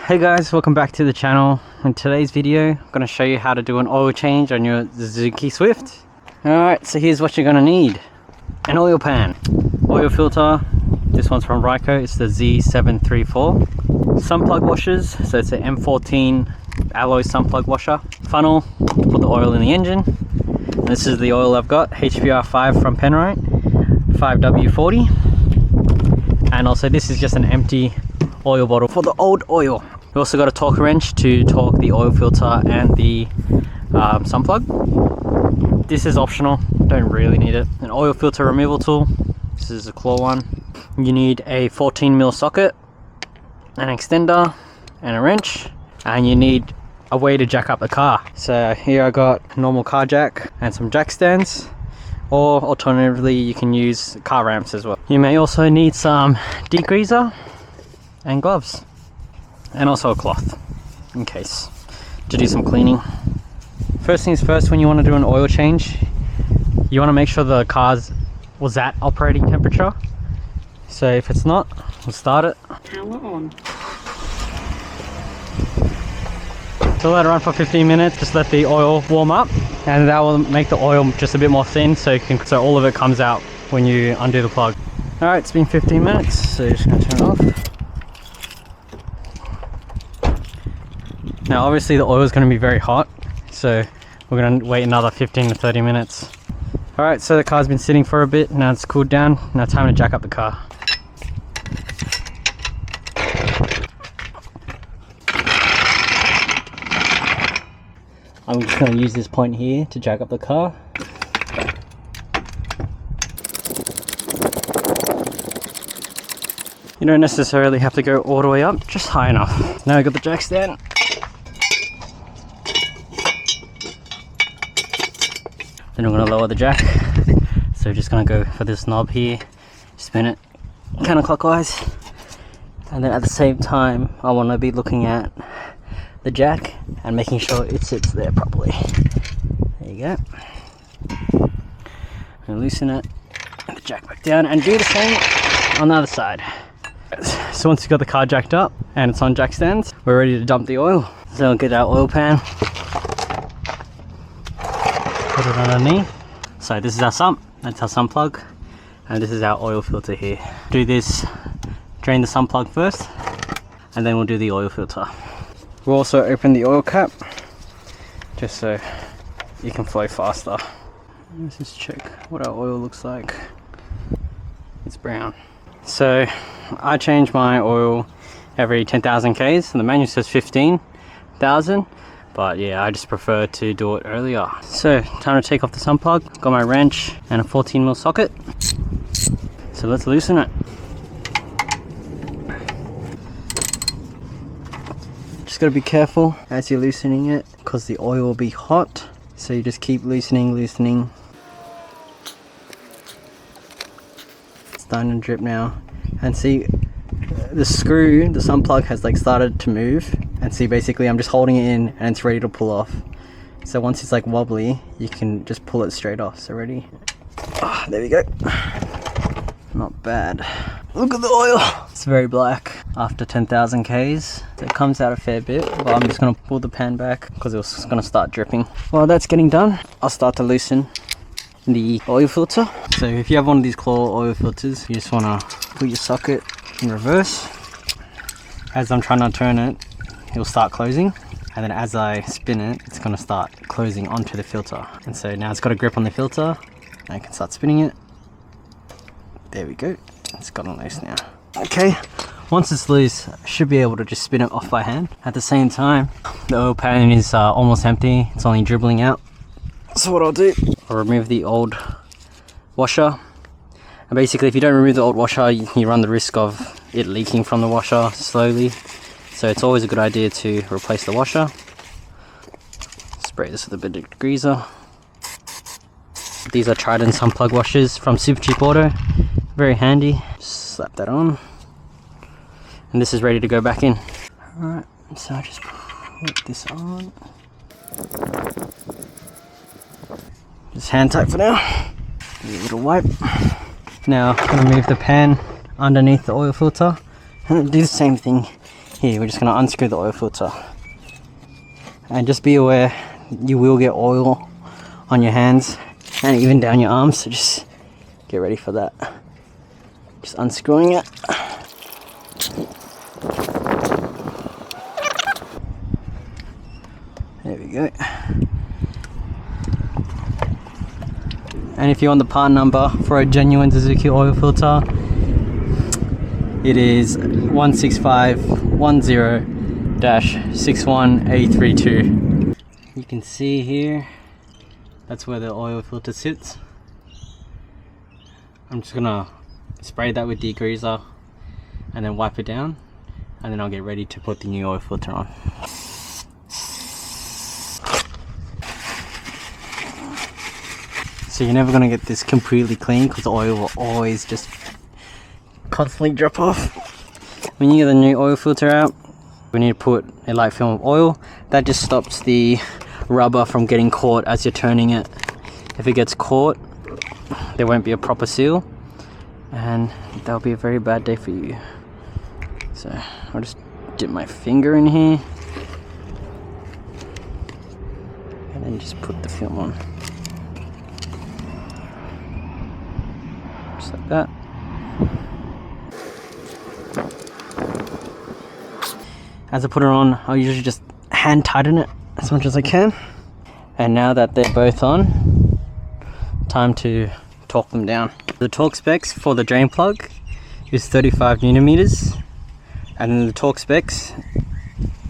Hey guys, welcome back to the channel. In today's video I'm going to show you how to do an oil change on your Suzuki Swift. Alright, so here's what you're going to need. An oil pan, oil filter, this one's from Ryco, it's the Z734. Sun plug washers, so it's an M14 alloy sun plug washer. Funnel to put the oil in the engine. And this is the oil I've got, HPR5 from Penrite, 5W40. And also this is just an empty oil bottle for the old oil. We also got a torque wrench to torque the oil filter and the sun plug. This is optional, don't really need it. An oil filter removal tool, this is a claw one. You need a 14mm socket, an extender and a wrench, and you need a way to jack up the car. So here I got a normal car jack and some jack stands, or alternatively you can use car ramps as well. You may also need some degreaser and gloves, and also a cloth in case to do some cleaning. First things first, when you want to do an oil change, you want to make sure the car's was at operating temperature. So if it's not, we'll start it. Power on. So let it run for 15 minutes, just let the oil warm up, and that will make the oil just a bit more thin, so all of it comes out when you undo the plug. Alright, it's been 15 minutes, so you're just going to turn it off. Now obviously the oil is going to be very hot, so we're going to wait another 15 to 30 minutes. Alright, so the car's been sitting for a bit, now it's cooled down, now time to jack up the car. I'm just going to use this point here to jack up the car. You don't necessarily have to go all the way up, just high enough. Now I got the jack stand. Then I'm going to lower the jack. So we're just going to go for this knob here, spin it counterclockwise. And then at the same time, I want to be looking at the jack and making sure it sits there properly. There you go. And loosen it, and the jack back down, and do the same on the other side. So once you've got the car jacked up and it's on jack stands, we're ready to dump the oil. So I'll get our oil pan, put it underneath. So this is our sump, that's our sump plug, and this is our oil filter here. Do this, drain the sump plug first, and then we'll do the oil filter. We'll also open the oil cap, just so you can flow faster. Let's just check what our oil looks like. It's brown. So I change my oil every 10,000 Ks, and the manual says 15,000, but yeah, I just prefer to do it earlier. So time to take off the sump plug. Got my wrench and a 14mm socket. So let's loosen it. Just gotta be careful as you're loosening it, because the oil will be hot. So you just keep loosening. It's starting to drip now. And see, the screw, the sump plug has like started to move. And see, basically I'm just holding it in and it's ready to pull off. So once it's like wobbly, you can just pull it straight off. So ready? Oh, there we go. Not bad. Look at the oil. It's very black after 10,000 Ks. So it comes out a fair bit, but I'm just gonna pull the pan back because it's gonna start dripping. While that's getting done, I'll start to loosen the oil filter. So if you have one of these claw oil filters, you just wanna put your socket in reverse. As I'm trying to turn it, it'll start closing. And then as I spin it, it's gonna start closing onto the filter. And so now it's got a grip on the filter. I can start spinning it. There we go. It's gotten loose now. Okay, once it's loose, I should be able to just spin it off by hand. At the same time, the oil pan is almost empty. It's only dribbling out. So what I'll do, I'll remove the old washer. And basically, if you don't remove the old washer, you run the risk of it leaking from the washer slowly. So it's always a good idea to replace the washer. Spray this with a bit of degreaser. These are Trident sun plug washers from Super Cheap Auto. Very handy. Just slap that on. And this is ready to go back in. Alright, so I just put this on. Just hand tight for now. Give it a little wipe. Now I'm going to move the pan underneath the oil filter and do the same thing here we're just going to unscrew the oil filter. And just be aware, you will get oil on your hands and even down your arms, so just get ready for that. Just unscrewing it. There we go. And if you want the part number for a genuine Suzuki oil filter, it is 16510-61A32. You can see here, that's where the oil filter sits. I'm just gonna spray that with degreaser and then wipe it down, and then I'll get ready to put the new oil filter on. So you're never going to get this completely clean because the oil will always just constantly drop off. When you get the new oil filter out, we need to put a light film of oil. That just stops the rubber from getting caught as you're turning it. If it gets caught, there won't be a proper seal, and that'll be a very bad day for you. So I'll just dip my finger in here and then just put the film on. Just like that. As I put it on, I'll usually just hand tighten it as much as I can. And now that they're both on, time to torque them down. The torque specs for the drain plug is 35 newton meters, and then the torque specs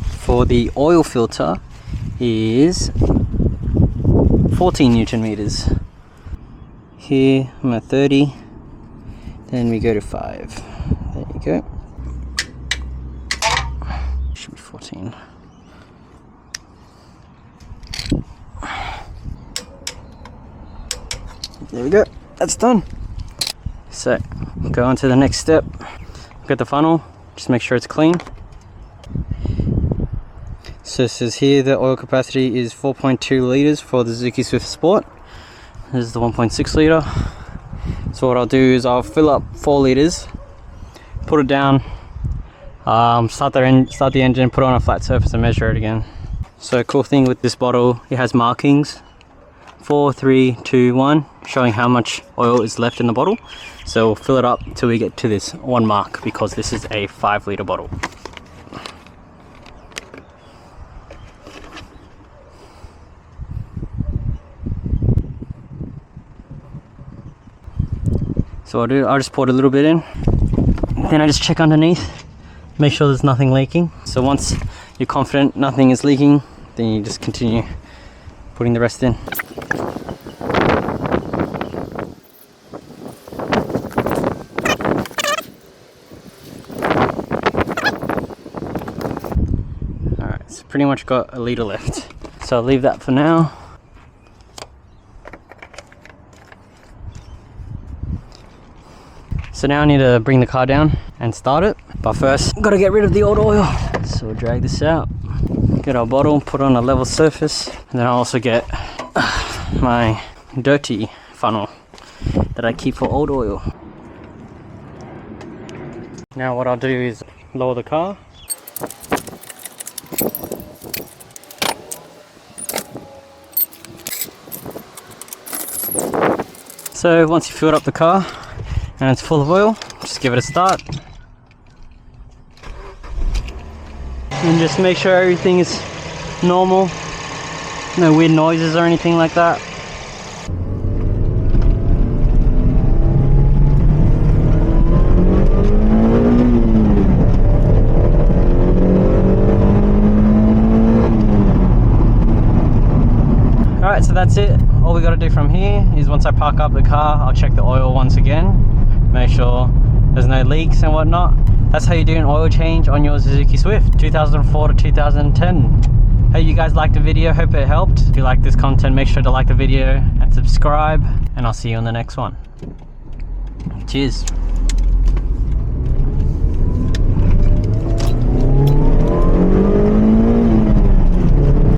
for the oil filter is 14 newton meters. Here I'm at 30, then we go to 5. There you go. Should be 14. There we go, that's done. So go on to the next step. Get the funnel, just make sure it's clean. So it says here the oil capacity is 4.2 litres for the Suzuki Swift Sport. This is the 1.6 litre. So what I'll do is I'll fill up 4 litres, put it down, start the engine, put it on a flat surface and measure it again. So a cool thing with this bottle, it has markings, 4, 3, 2, 1, showing how much oil is left in the bottle. So we'll fill it up till we get to this 1 mark, because this is a 5 litre bottle. So I'll just pour a little bit in, then I just check underneath, make sure there's nothing leaking. So once you're confident nothing is leaking, then you just continue putting the rest in. Alright, so pretty much got a litre left. So I'll leave that for now. So now I need to bring the car down and start it. But first, gotta get rid of the old oil. So we'll drag this out, get our bottle, put it on a level surface, and then I'll also get my dirty funnel that I keep for old oil. Now what I'll do is lower the car. So once you filled up the car and it's full of oil, just give it a start. And just make sure everything is normal, no weird noises or anything like that. Alright, so that's it. All we got to do from here is once I park up the car, I'll check the oil once again, make sure there's no leaks and whatnot. That's how you do an oil change on your Suzuki Swift 2004 to 2010. Hope you guys liked the video, hope it helped. If you like this content, make sure to like the video and subscribe, and I'll see you on the next one. Cheers.